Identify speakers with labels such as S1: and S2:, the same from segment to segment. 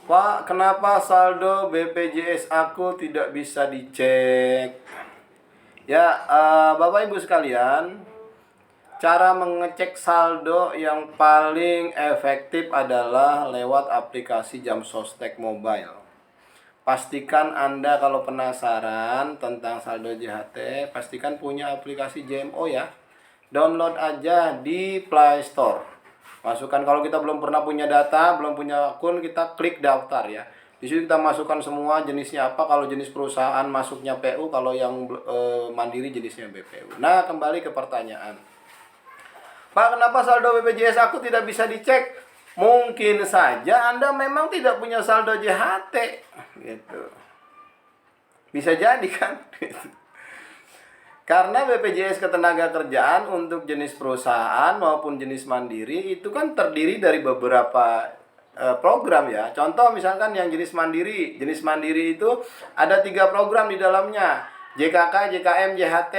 S1: Pak, kenapa saldo BPJS aku tidak bisa dicek? Ya, Bapak Ibu sekalian, cara mengecek saldo yang paling efektif adalah lewat aplikasi Jam Sostek Mobile. Pastikan Anda kalau penasaran tentang saldo JHT, pastikan punya aplikasi JMO ya. Download aja di Play Store. Masukkan, kalau kita belum pernah punya data, belum punya akun, kita klik daftar ya. Di situ kita masukkan semua jenisnya apa. Kalau jenis perusahaan masuknya PU, kalau yang mandiri jenisnya BPU. Nah, kembali ke pertanyaan. Pak, kenapa saldo BPJS aku tidak bisa dicek? Mungkin saja Anda memang tidak punya saldo JHT gitu. Bisa jadi kan? Karena BPJS Ketenagakerjaan untuk jenis perusahaan maupun jenis mandiri itu kan terdiri dari beberapa program ya. Contoh misalkan yang jenis mandiri itu ada 3 program di dalamnya, JKK, JKM, JHT.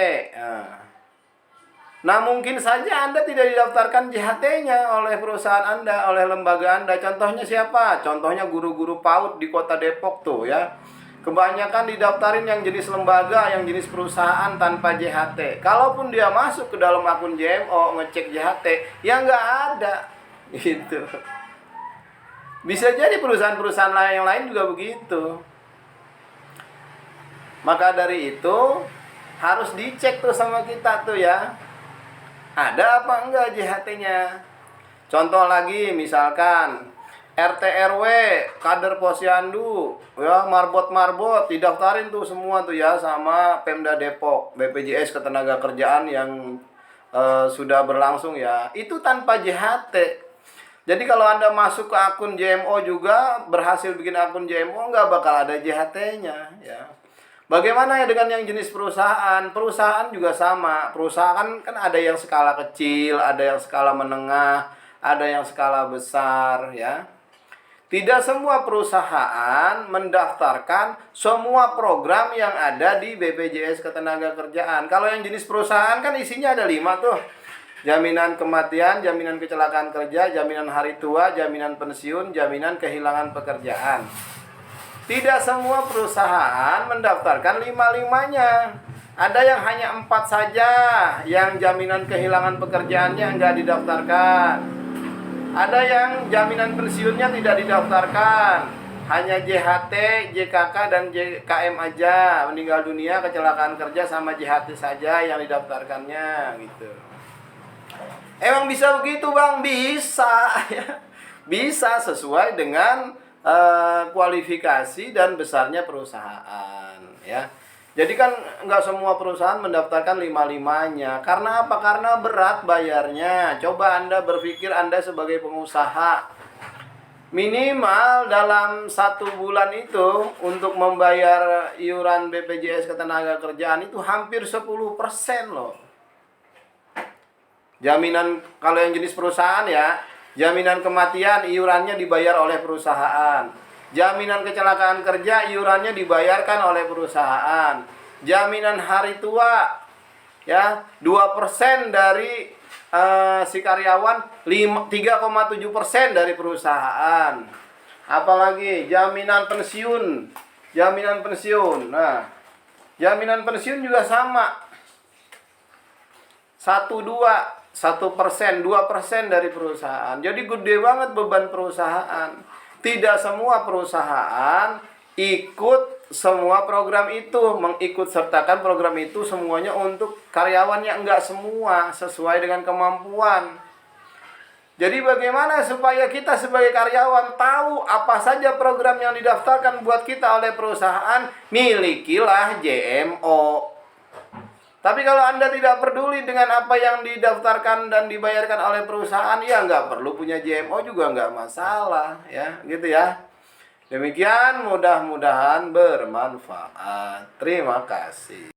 S1: Nah, mungkin saja Anda tidak didaftarkan JHT-nya oleh perusahaan Anda, oleh lembaga Anda. Contohnya siapa? Contohnya guru-guru PAUD di Kota Depok tuh ya. Kebanyakan didaftarin yang jenis lembaga, yang jenis perusahaan tanpa JHT. Kalaupun dia masuk ke dalam akun JMO ngecek JHT, ya nggak ada. Gitu. Bisa jadi perusahaan-perusahaan lain yang lain juga begitu. Maka dari itu harus dicek tuh sama kita tuh ya. Ada apa enggak JHT-nya? Contoh lagi misalkan RT RW, kader posyandu, ya marbot didaftarin tuh semua tuh ya sama Pemda Depok, BPJS Ketenagakerjaan yang sudah berlangsung ya. Itu tanpa JHT. Jadi kalau Anda masuk ke akun JMO juga, berhasil bikin akun JMO, nggak bakal ada JHT-nya ya. Bagaimana ya dengan yang jenis perusahaan? Perusahaan juga sama. Perusahaan kan ada yang skala kecil, ada yang skala menengah, ada yang skala besar ya. Tidak semua perusahaan mendaftarkan semua program yang ada di BPJS Ketenagakerjaan. Kalau yang jenis perusahaan kan isinya ada 5 tuh. Jaminan kematian, jaminan kecelakaan kerja, jaminan hari tua, jaminan pensiun, jaminan kehilangan pekerjaan. Tidak semua perusahaan mendaftarkan 5-5-nya. Ada yang hanya 4 saja yang jaminan kehilangan pekerjaannya enggak didaftarkan. Ada yang jaminan pensiunnya tidak didaftarkan. Hanya JHT, JKK, dan JKM aja. Meninggal dunia, kecelakaan kerja, sama JHT saja yang didaftarkannya gitu. Emang bisa begitu Bang? Bisa ya. Bisa sesuai dengan kualifikasi dan besarnya perusahaan ya. Jadi kan nggak semua perusahaan mendaftarkan 5-5-nya. Karena apa? Karena berat bayarnya. Coba Anda berpikir, Anda sebagai pengusaha, minimal dalam 1 bulan itu untuk membayar iuran BPJS Ketenagakerjaan itu hampir 10% loh. Jaminan kalau yang jenis perusahaan ya, jaminan kematian iurannya dibayar oleh perusahaan. Jaminan kecelakaan kerja iurannya dibayarkan oleh perusahaan. Jaminan hari tua ya 2% dari si karyawan, 3,7% dari perusahaan. Apalagi jaminan pensiun. Jaminan pensiun. Nah, jaminan pensiun juga sama. 1% 2% dari perusahaan. Jadi gede banget beban perusahaan. Tidak semua perusahaan ikut semua program itu, mengikut sertakan program itu semuanya untuk karyawannya, enggak semua sesuai dengan kemampuan. Jadi bagaimana supaya kita sebagai karyawan tahu apa saja program yang didaftarkan buat kita oleh perusahaan? Milikilah JMO. Tapi kalau Anda tidak peduli dengan apa yang didaftarkan dan dibayarkan oleh perusahaan, ya nggak perlu punya JMO juga nggak masalah, ya, gitu ya. Demikian, mudah-mudahan bermanfaat. Terima kasih.